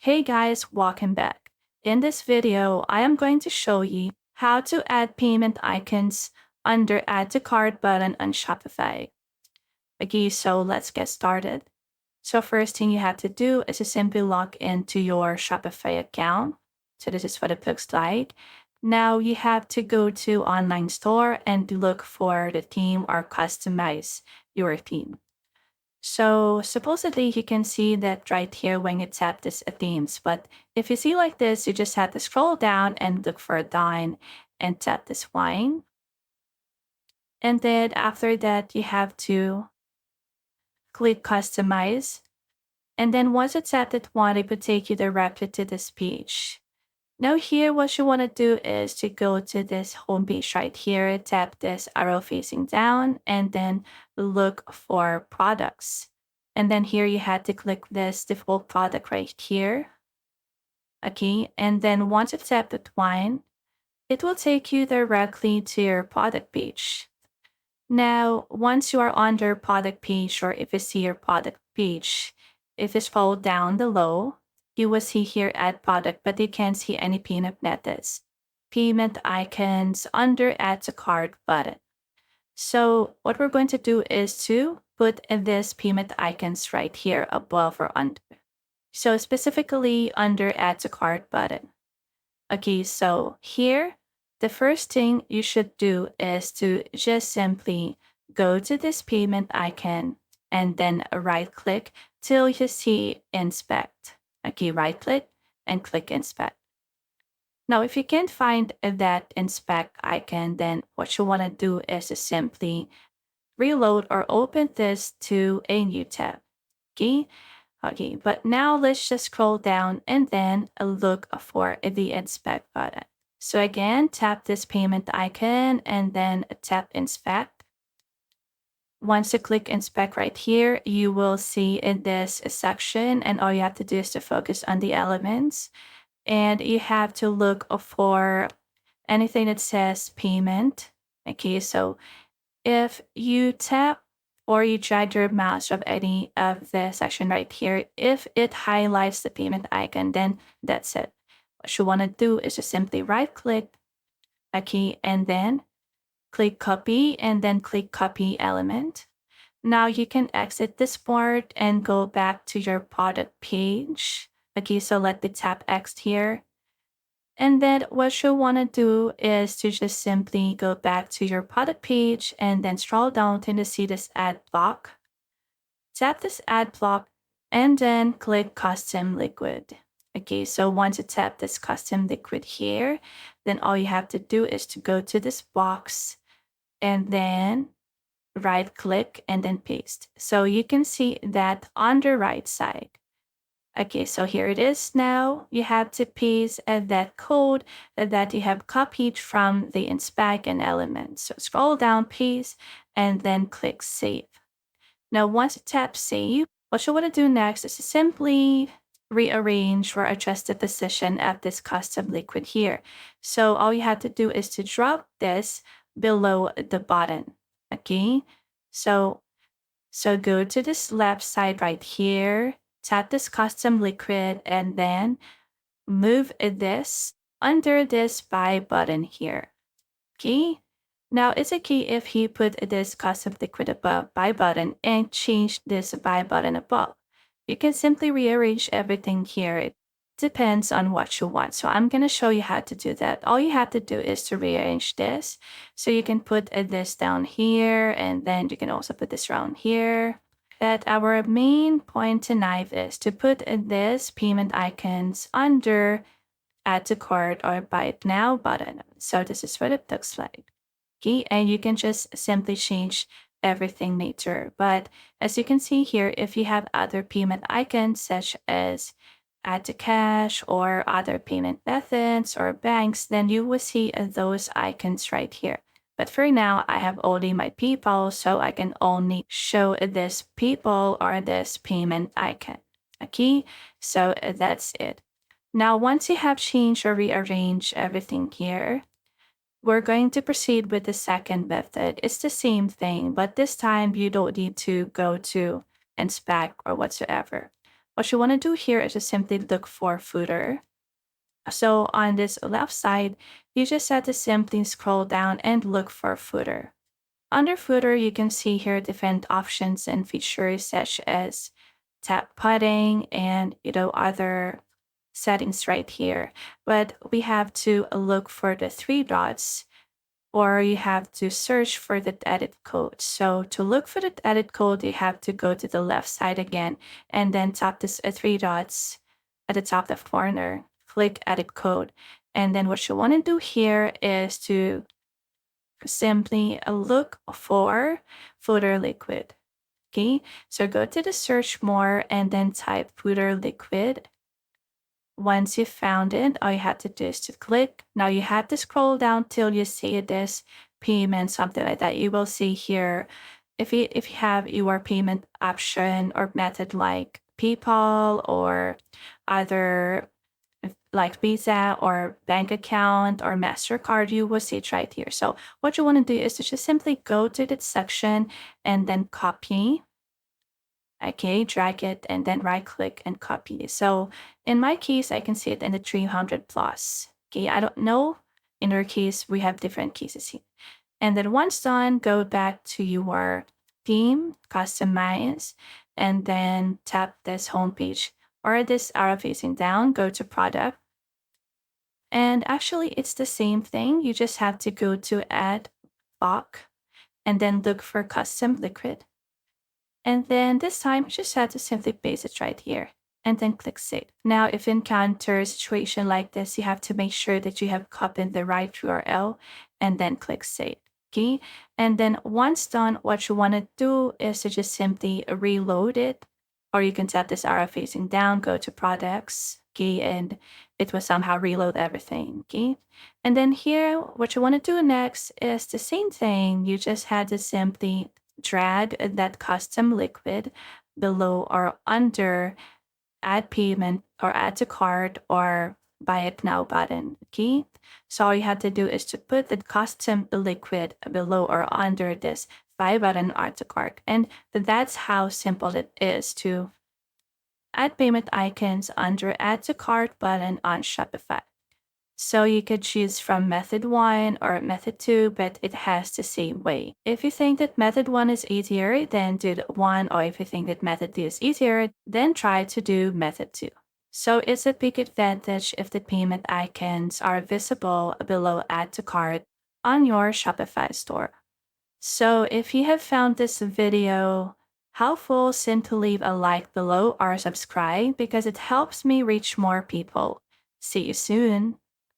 Hey guys, welcome back. In this video, I am going to show you how to add payment icons under Add to Cart button on Shopify. Okay, so let's get started. So first thing you have to do is to simply log into your Shopify account. So this is what it looks like. Now you have to go to online store and look for the theme or customize your theme. So supposedly you can see that right here when you tap this themes. But if you see like this, you just have to scroll down and look for a dine and tap this wine. And then after that, you have to click customize. And then once you tap that one, it will take you directly to this page. Now here, what you want to do is to go to this home page right here, tap this arrow facing down, and then look for products. And then here you had to click this default product right here. Okay, and then once you tap that one, it will take you directly to your product page. Now, once you are on your product page, or if you see your product page, if you scroll down below, you will see here add product, but you can't see any payment methods, payment icons under add to cart button. So what we're going to do is to put in this payment icons right here above or under. So specifically under add to cart button. Okay, so here, the first thing you should do is to just simply go to this payment icon and then right click till you see inspect. Okay, right click and click inspect. Now, if you can't find that inspect icon, then what you want to do is to simply reload or open this to a new tab. Okay, okay, but now let's just scroll down and then look for the inspect button. So again, tap this payment icon and then tap inspect. Once you click inspect right here, you will see in this section, and all you have to do is to focus on the elements. And you have to look for anything that says payment. Okay, so if you tap or you drag your mouse of any of the section right here, if it highlights the payment icon, then that's it. What you want to do is just simply right click, okay, and then click copy and then click copy element. Now you can exit this part and go back to your product page. Okay, so let the tap X here. And then what you want to do is to just simply go back to your product page and then scroll down to see this add block. Tap this add block and then click custom liquid. Okay, so once you tap this custom liquid here, then all you have to do is to go to this box and then right click and then paste. So you can see that on the right side. Okay, so here it is now. You have to paste that code that you have copied from the inspect and element. So scroll down, paste, and then click save. Now, once you tap save, what you want to do next is to simply rearrange or adjust the position of this custom liquid here. So all you have to do is to drop this below the button. Okay, so go to this left side right here, tap this custom liquid, and then move this under this buy button here. Okay. Now it's okay if you put this custom liquid above buy button and change this buy button above. You can simply rearrange everything here. It depends on what you want. So I'm going to show you how to do that. All you have to do is to rearrange this. So you can put this down here, and then you can also put this around here. But our main point tonight is to put this payment icons under add to cart or buy it now button. So this is what it looks like. Okay, and you can just simply change everything later. But as you can see here, if you have other payment icons such as add to cash or other payment methods or banks, then you will see those icons right here. But for now, I have only my PayPal, so I can only show this PayPal or this payment icon. Okay, so that's it. Now, once you have changed or rearranged everything here, we're going to proceed with the second method. It's the same thing, but this time you don't need to go to inspect or whatsoever. what you want to do here is just simply look for footer. So on this left side, you just have to simply scroll down and look for footer. Under footer, you can see here different options and features such as tap padding and other settings right here. But we have to look for the three dots, or you have to search for the edit code. So to look for the edit code, you have to go to the left side again and then tap this three dots at the top left corner, click edit code. And then what you want to do here is to simply look for footer liquid. Okay, so go to the search more and then type footer liquid. Once you found it, all you have to do is to click. Now you have to scroll down till you see this payment, something like that. You will see here if you have your payment option or method like PayPal or other like Visa or bank account or MasterCard, you will see it right here. So what you want to do is to just simply go to that section and then copy. Okay, drag it and then right click and copy. So in my case, I can see it in the 300 plus. Okay, I don't know. In your case, we have different cases here. And then once done, go back to your theme, customize, and then tap this homepage or this arrow facing down, go to product. And actually, it's the same thing. You just have to go to add bulk and then look for custom liquid. And then this time, you just have to simply paste it right here and then click save. Now, if you encounter a situation like this, you have to make sure that you have copied the right URL and then click save. Okay. And then once done, what you want to do is to just simply reload it, or you can tap this arrow facing down, go to products. Okay. And it will somehow reload everything. Okay. And then here, what you want to do next is the same thing. You just had to simply drag that custom liquid below or under add payment or add to cart or buy it now button. Okay, so all you have to do is to put the custom liquid below or under this buy button add to cart, and that's how simple it is to add payment icons under add to cart button on Shopify. So you could choose from method 1 or method 2, but it has the same way. If you think that method 1 is easier, then do the 1, or if you think that method 2 is easier, then try to do method 2. So it's a big advantage if the payment icons are visible below add to cart on your Shopify store. So if you have found this video helpful, simply leave a like below or subscribe because it helps me reach more people. See you soon.